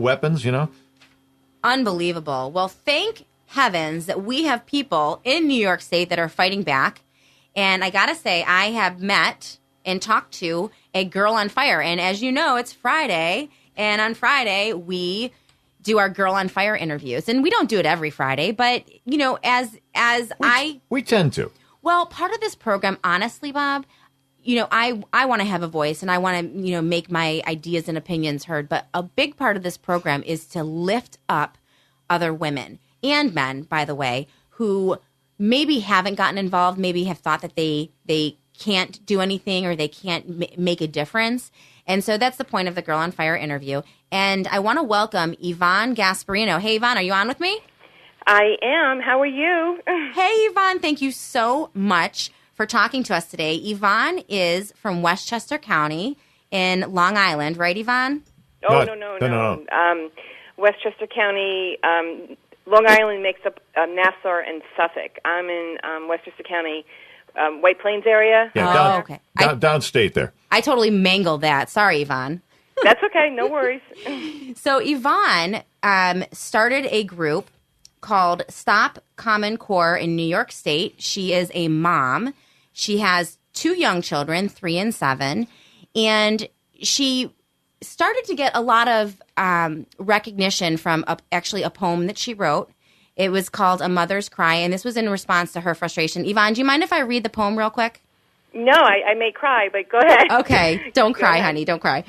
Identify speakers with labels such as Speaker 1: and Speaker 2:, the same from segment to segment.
Speaker 1: weapons,
Speaker 2: Unbelievable. Well, thank heavens that we have people in New York State that are fighting back. And I got to say, I have met and talked to a girl on fire. And as you know, it's Friday. And on Friday, we do our Girl on Fire interviews. And we don't do it every Friday. But,
Speaker 1: we tend to.
Speaker 2: Well, part of this program, honestly, Bob, I want to have a voice and I want to, make my ideas and opinions heard. But a big part of this program is to lift up other women and men, by the way, who maybe haven't gotten involved, maybe have thought that they can't do anything or they can't make a difference. And so that's the point of the Girl on Fire interview. And I want to welcome Yvonne Gasperino. Hey, Yvonne, are you on with me?
Speaker 3: I am. How are you?
Speaker 2: Hey, Yvonne, thank you so much for talking to us today. Yvonne is from Westchester County in Long Island, right, Yvonne?
Speaker 3: Oh, no. Westchester County, Long Island makes up Nassau and Suffolk. I'm in Westchester County, White Plains area.
Speaker 1: Yeah,
Speaker 2: okay.
Speaker 1: Downstate there.
Speaker 2: I totally mangled that. Sorry, Yvonne.
Speaker 3: That's okay. No worries.
Speaker 2: So Yvonne started a group called Stop Common Core in New York State. She is a mom. She has 2 young children, 3 and 7, and she started to get a lot of recognition from actually a poem that she wrote. It was called A Mother's Cry, and this was in response to her frustration. Yvonne, do you mind if I read the poem real quick?
Speaker 3: No, I may cry, but go ahead.
Speaker 2: Okay, don't cry, honey, don't cry.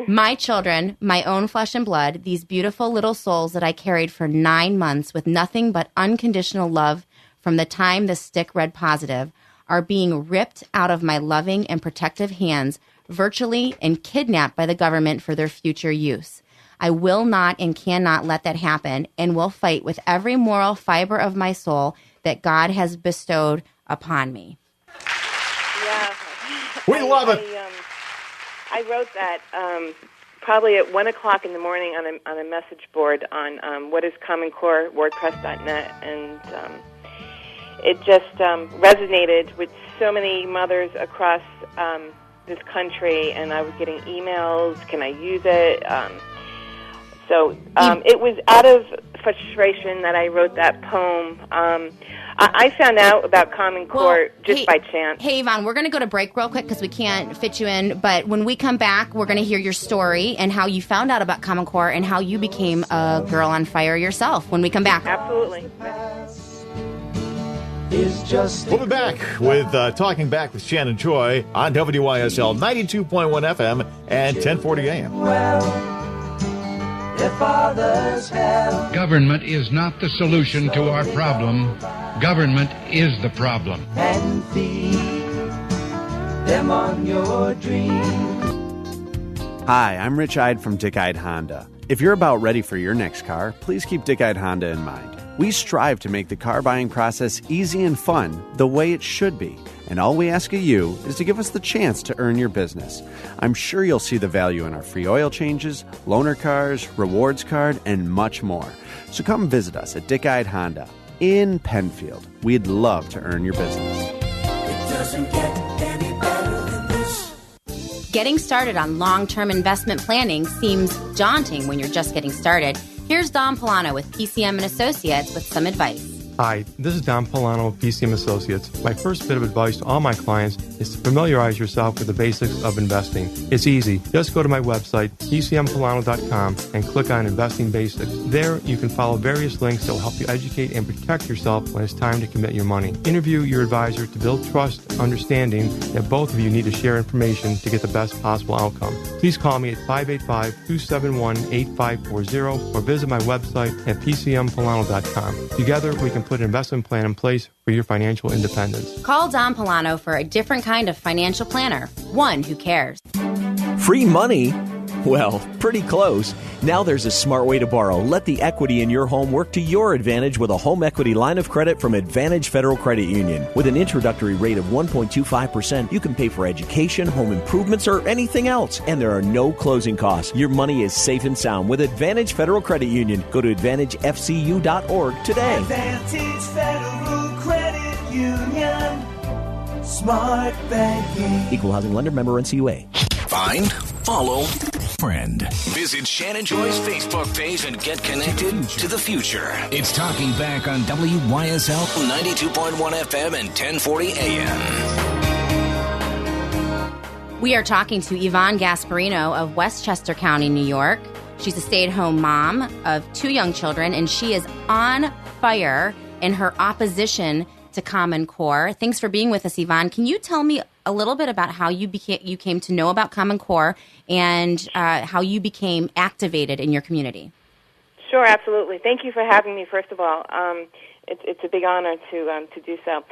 Speaker 2: My children, my own flesh and blood, these beautiful little souls that I carried for 9 months with nothing but unconditional love from the time the stick read positive, are being ripped out of my loving and protective hands virtually and kidnapped by the government for their future use. I will not and cannot let that happen and will fight with every moral fiber of my soul that God has bestowed upon me.
Speaker 3: Yeah.
Speaker 1: We love it.
Speaker 3: I wrote that probably at 1 o'clock in the morning on a message board on whatiscommoncore, WordPress.net, and it just resonated with so many mothers across this country, and I was getting emails, can I use it? So it was out of frustration that I wrote that poem. I found out about Common Core by chance.
Speaker 2: Hey, Yvonne, we're going to go to break real quick because we can't fit you in. But when we come back, we're going to hear your story and how you found out about Common Core and how you became a Girl on Fire yourself when we come back.
Speaker 3: Absolutely.
Speaker 1: We'll be back with Talking Back with Shannon Choi on WYSL 92.1 FM and 1040 AM.
Speaker 4: Government is not the solution to our problem. Government is the problem.
Speaker 5: And feed them on your dreams.
Speaker 6: Hi, I'm Rich Ide from Dick Ide Honda. If you're about ready for your next car, please keep Dick Ide Honda in mind. We strive to make the car buying process easy and fun the way it should be. And all we ask of you is to give us the chance to earn your business. I'm sure you'll see the value in our free oil changes, loaner cars, rewards card, and much more. So come visit us at Dick Ide Honda in Penfield. We'd love to earn your business.
Speaker 5: It doesn't get any better than this.
Speaker 2: Getting started on long-term investment planning seems daunting when you're just getting started. Here's Don Polano with PCM and Associates with some advice.
Speaker 7: Hi, this is Don Polano of PCM Associates. My first bit of advice to all my clients is to familiarize yourself with the basics of investing. It's easy. Just go to my website, PCMPolano.com, and click on Investing Basics. There, you can follow various links that will help you educate and protect yourself when it's time to commit your money. Interview your advisor to build trust, understanding that both of you need to share information to get the best possible outcome. Please call me at 585-271-8540 or visit my website at PCMPolano.com. Together, we can put an investment plan in place for your financial independence.
Speaker 2: Call Don Polano for a different kind of financial planner, one who cares.
Speaker 8: Free money? Well, pretty close. Now there's a smart way to borrow. Let the equity in your home work to your advantage with a home equity line of credit from Advantage Federal Credit Union. With an introductory rate of 1.25%, you can pay for education, home improvements, or anything else. And there are no closing costs. Your money is safe and sound with Advantage Federal Credit Union. Go to AdvantageFCU.org today.
Speaker 5: Advantage Federal Credit Union. Smart banking.
Speaker 8: Equal housing lender, member NCUA.
Speaker 9: Find, follow, friend. Visit Shannon Joy's Facebook page and get connected to the future. It's Talking Back on WYSL 92.1 FM and 1040 AM.
Speaker 2: We are talking to Yvonne Gasperino of Westchester County, New York. She's a stay-at-home mom of 2 young children, and she is on fire in her opposition to Common Core. Thanks for being with us, Yvonne. Can you tell me a little bit about how you came to know about Common Core and how you became activated in your community?
Speaker 3: Sure, absolutely. Thank you for having me, first of all. It's a big honor to do so.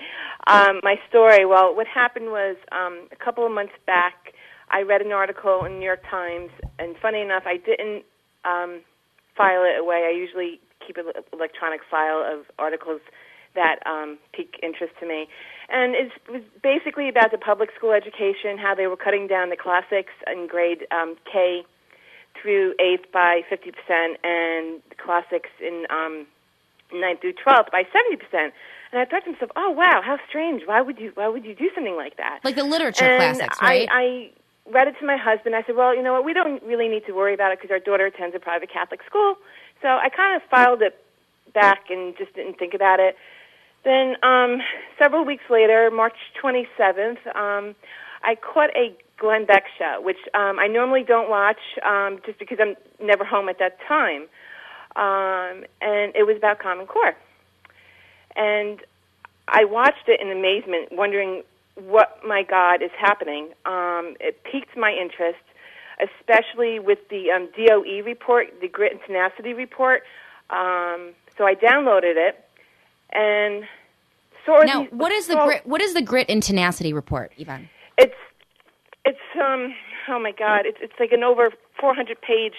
Speaker 3: My story, well, what happened was a couple of months back, I read an article in the New York Times, and funny enough, I didn't file it away. I usually keep an electronic file of articles that pique interest to me. And it was basically about the public school education, how they were cutting down the classics in grade K through 8th by 50% and the classics in 9th through 12th by 70%. And I thought to myself, oh, wow, how strange. Why would you do something like that?
Speaker 2: Like the literature classics, right?
Speaker 3: I read it to my husband. I said, well, you know what, we don't really need to worry about it because our daughter attends a private Catholic school. So I kind of filed it back and just didn't think about it. Then several weeks later, March 27th, I caught a Glenn Beck show, which I normally don't watch just because I'm never home at that time. And it was about Common Core. And I watched it in amazement, wondering what, my God, is happening. It piqued my interest, especially with the DOE report, the Grit and Tenacity report. So I downloaded it. And
Speaker 2: now, what is the Grit and Tenacity report, Yvonne?
Speaker 3: It's oh my God, it's like an over 400-page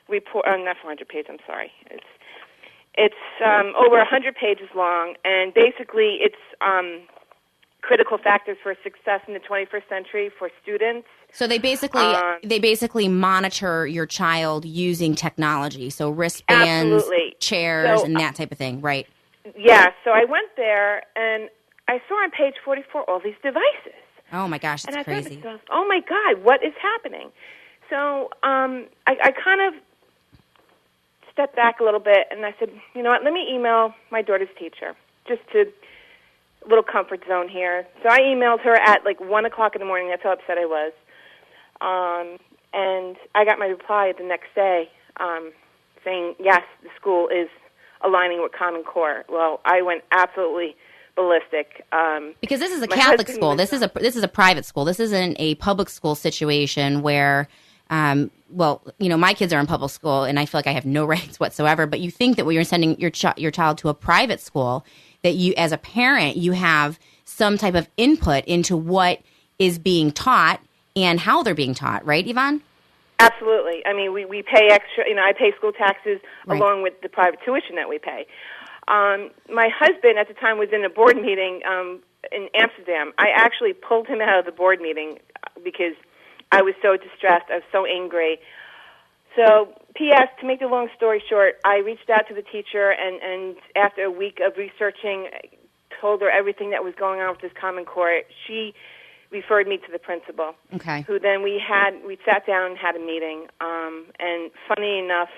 Speaker 3: report. Not 400 pages. I'm sorry. It's over 100 pages long, and basically it's critical factors for success in the 21st century for students.
Speaker 2: So they basically monitor your child using technology, so wristbands, chairs, and that type of thing, right?
Speaker 3: Yeah, so I went there, and I saw on page 44 all these devices.
Speaker 2: Oh, my gosh, that's crazy.
Speaker 3: And I thought, oh, my God, what is happening? So I kind of stepped back a little bit, and I said, you know what, let me email my daughter's teacher, just to a little comfort zone here. So I emailed her at like 1 o'clock in the morning. That's how upset I was. And I got my reply the next day saying, yes, the school is aligning with Common Core. Well, I went absolutely ballistic.
Speaker 2: Because this is a Catholic school. This is a private school. This isn't a public school situation where, well, you know, my kids are in public school, and I feel like I have no rights whatsoever. But you think that when you're sending your child to a private school, that you, as a parent, you have some type of input into what is being taught and how they're being taught, right, Yvonne?
Speaker 3: Absolutely. I mean, we pay extra. You know, I pay school taxes along with the private tuition that we pay. My husband at the time was in a board meeting in Amsterdam. I actually pulled him out of the board meeting because I was so distressed. I was so angry. So, P.S., to make the long story short, I reached out to the teacher, and after a week of researching, I told her everything that was going on with this Common Core. She referred me to the principal, who then we sat down and had a meeting. And funny enough,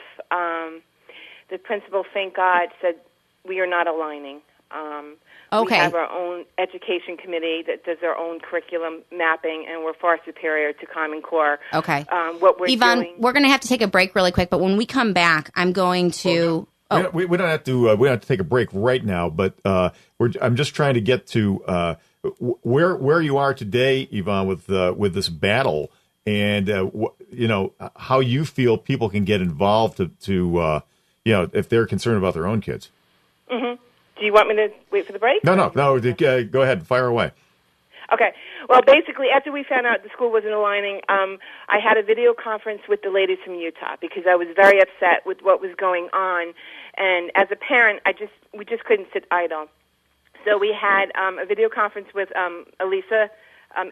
Speaker 3: the principal, thank God, said, we are not aligning. We have our own education committee that does their own curriculum mapping, and we're far superior to Common Core.
Speaker 2: Okay.
Speaker 3: What we're
Speaker 2: Yvonne,
Speaker 3: doing.
Speaker 2: we're going to have to take a break really quick, but when we come back, I'm going to...
Speaker 1: We don't have to. We don't have to take a break right now, but I'm just trying to get to where you are today, Yvonne, with this battle, and you know, how you feel people can get involved to you know, if they're concerned about their own kids.
Speaker 3: Mm-hmm. Do you want me to wait for the break?
Speaker 1: No. Go ahead, fire away.
Speaker 3: Okay. Well, basically, after we found out the school wasn't aligning, I had a video conference with the ladies from Utah because I was very upset with what was going on, and as a parent, we just couldn't sit idle. So we had a video conference with Elisa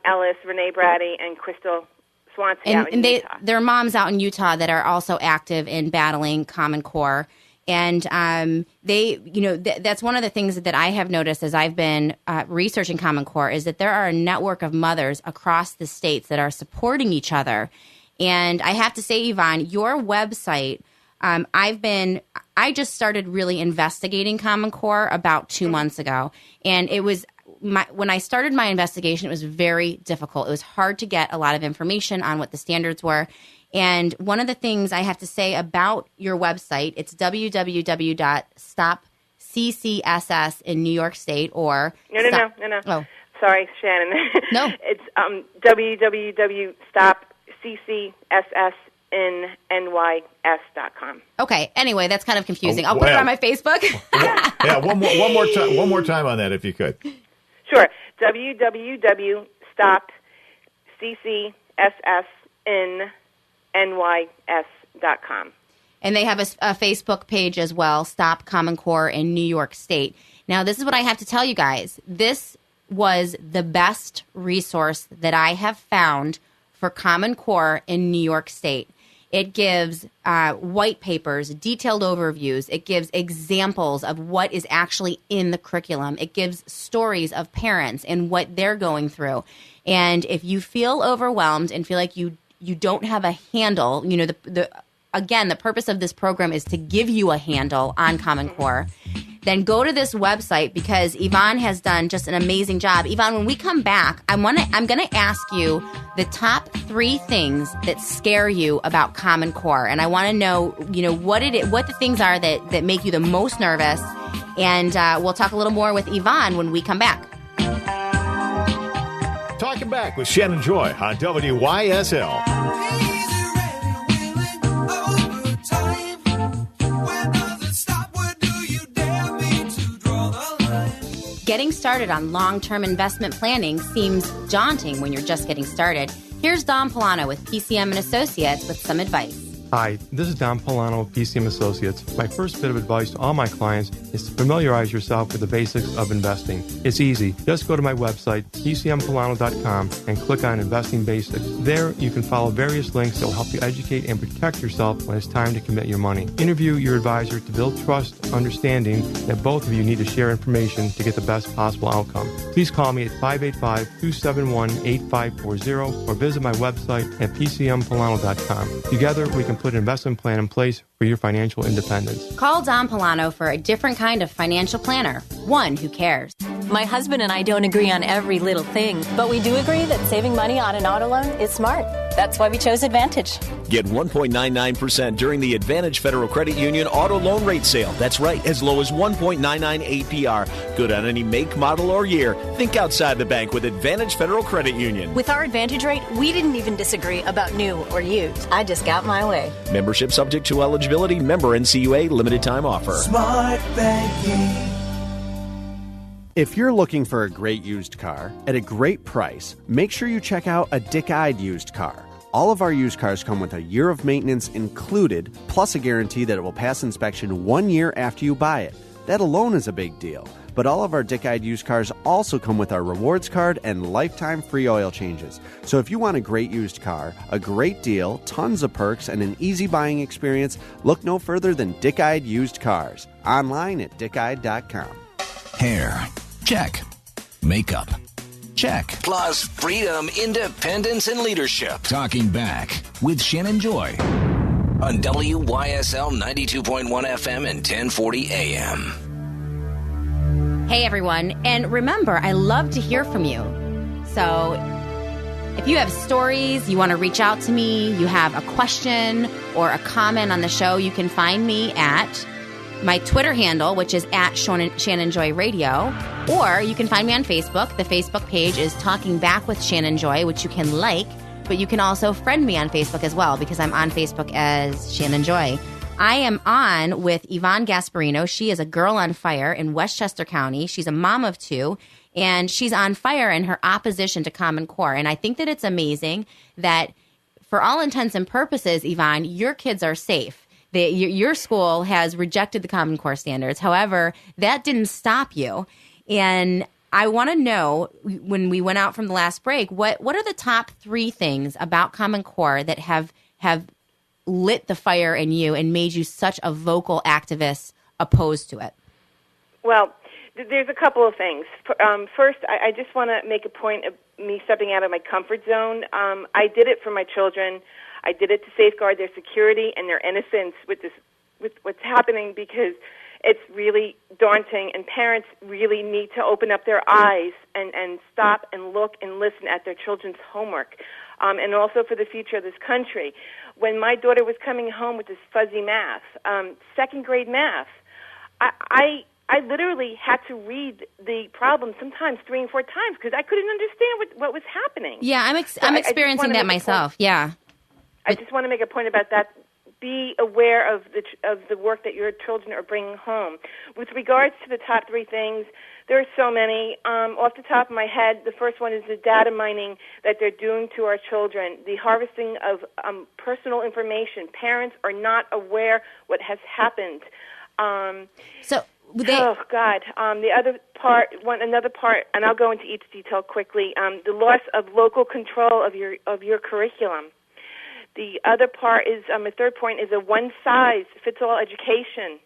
Speaker 3: Ellis, Renee Brady, and Crystal Swansea out in Utah.
Speaker 2: There are moms out in Utah that are also active in battling Common Core. And they, you know, that's one of the things that I have noticed as I've been researching Common Core is that there are a network of mothers across the states that are supporting each other And I have to say, Yvonne, your website, I just started really investigating Common Core about 2 months ago. And it was when I started my investigation, it was very difficult. It was hard to get a lot of information on what the standards were. And one of the things I have to say about your website, it's www.stopccss in New York State or...
Speaker 3: No.
Speaker 2: Oh.
Speaker 3: Sorry, Shannon.
Speaker 2: No.
Speaker 3: It's www.stopccsinNYS.com.
Speaker 2: Okay. Anyway, that's kind of confusing. I'll put it on my Facebook.
Speaker 1: Yeah, one more time on that, if you could.
Speaker 3: Sure. www.stopccsinNYS.com.
Speaker 2: And they have a Facebook page as well, Stop Common Core in New York State. Now, this is what I have to tell you guys. This was the best resource that I have found for Common Core in New York State. It gives white papers, detailed overviews. It gives examples of what is actually in the curriculum. It gives stories of parents and what they're going through. And if you feel overwhelmed and feel like you don't have a handle, you know, again, the purpose of this program is to give you a handle on Common Core, then go to this website because Yvonne has done just an amazing job. Yvonne, when we come back, I'm going to ask you the top 3 things that scare you about Common Core. And I want to know, you know, what the things are that make you the most nervous. And we'll talk a little more with Yvonne when we come back.
Speaker 1: Talking Back with Shannon Joy on WYSL.
Speaker 2: Getting started on long-term investment planning seems daunting when you're just getting started. Here's Don Polano with PCM and Associates with some advice.
Speaker 7: Hi, this is Don Polano of PCM Associates. My first bit of advice to all my clients is to familiarize yourself with the basics of investing. It's easy. Just go to my website, PCMPolano.com, and click on Investing Basics. There, you can follow various links that will help you educate and protect yourself when it's time to commit your money. Interview your advisor to build trust, understanding that both of you need to share information to get the best possible outcome. Please call me at 585-271-8540 or visit my website at PCMPolano.com. Together, we can put an investment plan in place for your financial independence.
Speaker 2: Call Don Polano for a different kind of financial planner, one who cares.
Speaker 10: My husband and I don't agree on every little thing, but we do agree that saving money on an auto loan is smart. That's why we chose Advantage.
Speaker 8: Get 1.99% during the Advantage Federal Credit Union auto loan rate sale. That's right, as low as 1.99 APR. Good on any make, model, or year. Think outside the bank with Advantage Federal Credit Union.
Speaker 10: With our Advantage rate, we didn't even disagree about new or used. I just got my way.
Speaker 8: Membership subject to eligibility. Member NCUA. Limited time offer.
Speaker 5: Smart banking.
Speaker 6: If you're looking for a great used car at a great price, make sure you check out a Dick-Eyed used car. All of our used cars come with a year of maintenance included, plus a guarantee that it will pass inspection 1 year after you buy it. That alone is a big deal. But all of our Dick-Eyed used cars also come with our rewards card and lifetime free oil changes. So if you want a great used car, a great deal, tons of perks, and an easy buying experience, look no further than Dick-Eyed Used Cars. Online at dickeyed.com.
Speaker 9: Hair. Check. Makeup. Check. Plus freedom, independence, and leadership. Talking Back with Shannon Joy on WYSL 92.1 FM and 1040 AM.
Speaker 2: Hey, everyone. And remember, I love to hear from you. So if you have stories, you want to reach out to me, you have a question or a comment on the show, you can find me at my Twitter handle, which is at Shannon Joy Radio, or you can find me on Facebook. The Facebook page is Talking Back with Shannon Joy, which you can like, but you can also friend me on Facebook as well, because I'm on Facebook as Shannon Joy. I am on with Yvonne Gasperino. She is a girl on fire in Westchester County. She's a mom of 2, and she's on fire in her opposition to Common Core. And I think that it's amazing that, for all intents and purposes, Yvonne, your kids are safe. Your school has rejected the Common Core standards. However, that didn't stop you. And I want to know, when we went out from the last break, what are the top 3 things about Common Core that have lit the fire in you and made you such a vocal activist opposed to it?
Speaker 3: Well, there's a couple of things. First, I just want to make a point of me stepping out of my comfort zone. I did it for my children. I did it to safeguard their security and their innocence with what's happening, because it's really daunting, and parents really need to open up their eyes and stop and look and listen at their children's homework, and also for the future of this country. When my daughter was coming home with this fuzzy math, second grade math, I literally had to read the problem sometimes 3 and 4 times because I couldn't understand what was happening.
Speaker 2: Yeah, I'm experiencing that myself. Yeah.
Speaker 3: I just want to make a point about that. Be aware of the work that your children are bringing home. With regards to the top 3 things, there are so many. Off the top of my head, the first one is the data mining that they're doing to our children, the harvesting of personal information. Parents are not aware what has happened. Oh God! The other part, another part, and I'll go into each detail quickly. The loss of local control of your curriculum. The other part is a third point is a one-size-fits-all education,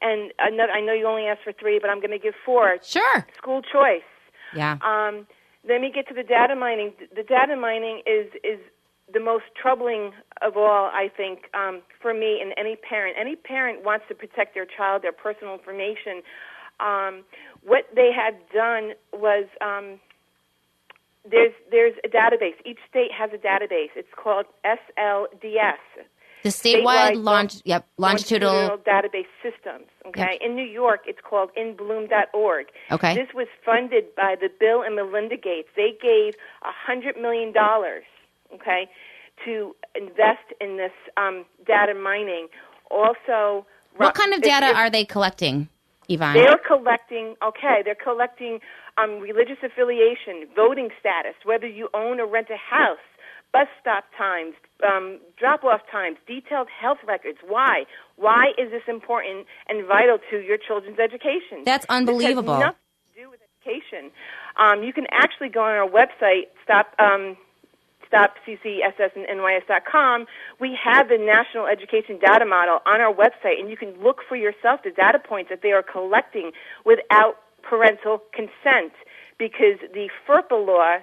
Speaker 3: and another. I know you only asked for 3, but I'm going to give 4.
Speaker 2: Sure.
Speaker 3: School choice.
Speaker 2: Yeah.
Speaker 3: Let me get to the data mining. The data mining is the most troubling of all, I think, for me and any parent. Any parent wants to protect their child, their personal information. What they had done was there's a database. Each state has a database. It's called SLDS.
Speaker 2: The statewide longitudinal
Speaker 3: database systems. Okay, in New York, it's called inbloom.org.
Speaker 2: Okay,
Speaker 3: this was funded by the Bill and Melinda Gates. They gave $100 million. Okay, to invest in this data mining. Also,
Speaker 2: what kind of data are they collecting, Yvonne?
Speaker 3: They're collecting religious affiliation, voting status, whether you own or rent a house, bus stop times, drop-off times, detailed health records. Why? Why is this important and vital to your children's education?
Speaker 2: That's unbelievable.
Speaker 3: It has nothing to do with education. You can actually go on our website, stopccssnys.com. We have the National Education Data Model on our website, and you can look for yourself the data points that they are collecting without parental consent, because the FERPA law,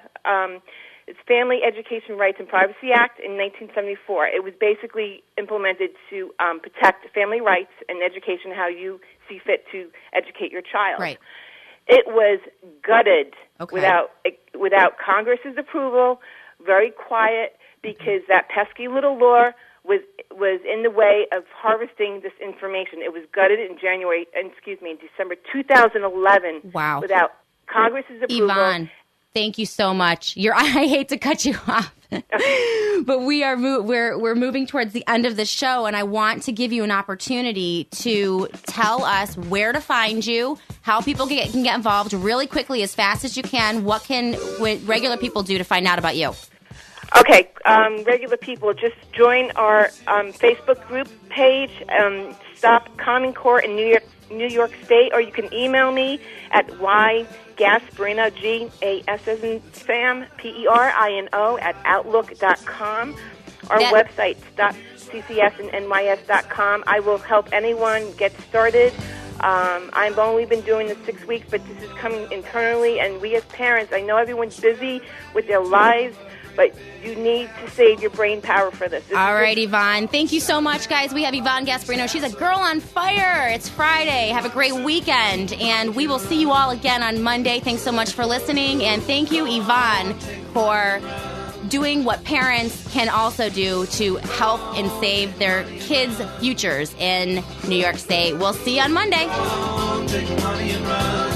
Speaker 3: it's Family Education Rights and Privacy Act in 1974. It was basically implemented to protect family rights and education, how you see fit to educate your child.
Speaker 2: Right.
Speaker 3: It was gutted without Congress's approval, very quiet, because that pesky little law was in the way of harvesting this information. It was gutted in December 2011.
Speaker 2: Wow.
Speaker 3: Without Congress's approval.
Speaker 2: Yvonne, thank you so much. I hate to cut you off, but we're moving towards the end of the show, and I want to give you an opportunity to tell us where to find you, how people can get involved really quickly, as fast as you can. What can regular people do to find out about you?
Speaker 3: Okay, regular people, just join our Facebook group page, Stop Common Core in New York State, or you can email me at ygasperino, G-A-S as in Sam, P-E-R-I-N-O, @outlook.com. Our website, stopccssnys.com. I will help anyone get started. I've only been doing this 6 weeks, but this is coming internally, and we as parents, I know everyone's busy with their lives, but you need to save your brain power for this.
Speaker 2: All right, Yvonne. Thank you so much, guys. We have Yvonne Gasperino. She's a girl on fire. It's Friday. Have a great weekend, and we will see you all again on Monday. Thanks so much for listening, and thank you, Yvonne, for doing what parents can also do to help and save their kids' futures in New York State. We'll see you on Monday.
Speaker 5: Take the money and run.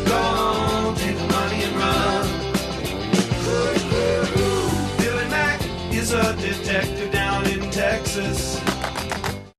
Speaker 5: Go on, take the money and run. Billy Mack is a detective down in Texas.